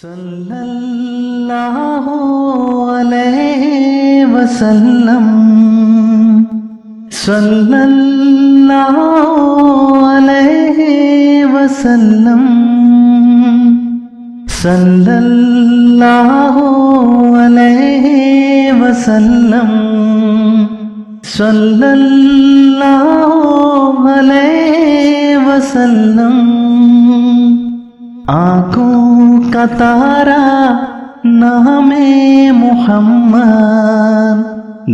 صلی اللہ علیہ وسلم، صلی اللہ علیہ وسلم، صلی اللہ علیہ وسلم، صلی اللہ علیہ وسلم۔ آنکھوں کا تارا نام محمد،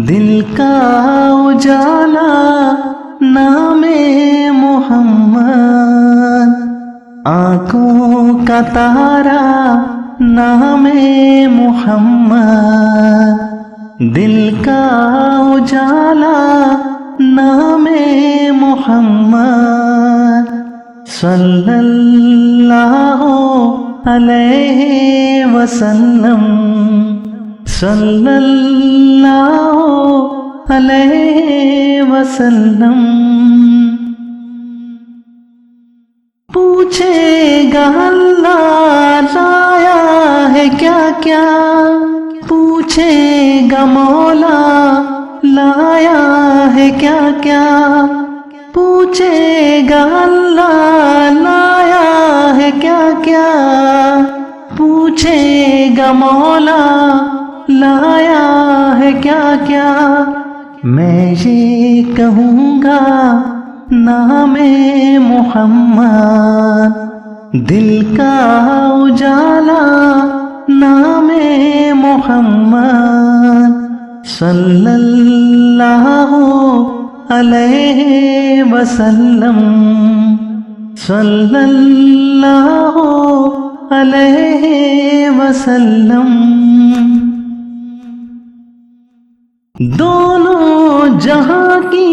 دل کا اجالا نام محمد۔ آنکھوں کا تارا نام محمد، دل کا اجالا نام محمد۔ صلی اللہ علیہ وسلم، صلی اللہ علیہ وسلم۔ پوچھے گا اللہ لایا ہے کیا کیا، پوچھے گا مولا لایا ہے کیا کیا، پوچھے گا اللہ لایا ہے کیا کیا، پوچھے گا مولا لایا ہے کیا کیا۔ میں یہ کہوں گا نام محمد، دل کا اجالا نام محمد۔ صلی اللہ علیہ وسلم، صلی اللہ علیہ وسلم۔ دونوں جہاں کی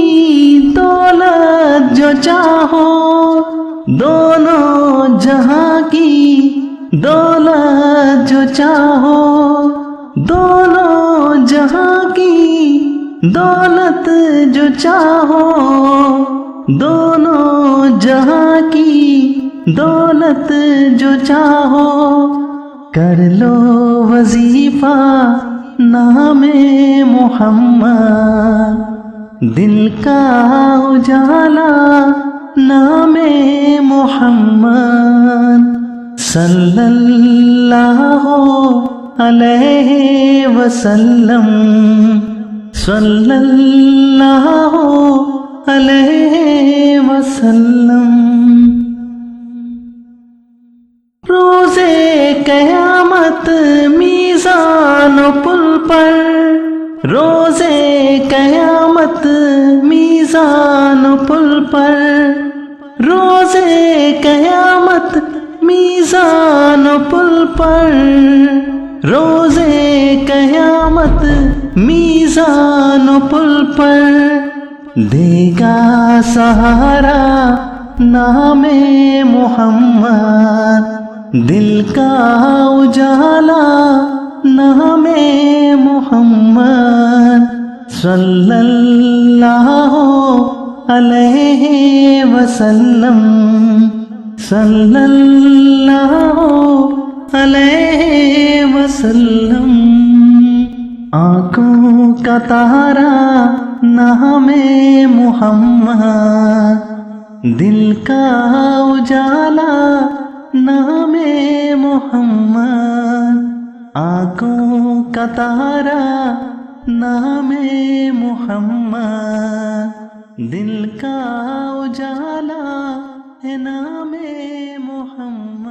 دولت جو چاہو، دونوں جہاں کی دولت جو چاہو، دونوں جہاں کی دولت جو چاہو، دونوں جہاں کی دولت جو چاہو، کر لو وظیفہ نام محمد، دل کا اجالا نام محمد۔ صلی اللہ علیہ وسلم، صلی اللہ علیہ وسلم۔ روزے قیامت میزان و پل پر، روزے قیامت میزان و پل پر، روزے قیامت میزان و پل پر، روزے قیامت میزان و پل پر، دے گا سہارا نام محمد، دل کا اجالا نام محمد۔ صلی اللہ علیہ وسلم، صلی اللہ علیہ وسلم۔ آنکھوں کا تارا نام محمد، دل کا اجالا نام محمد۔ آنکھوں کا تارا نام محمد، دل کا اجالا ہے نام محمد۔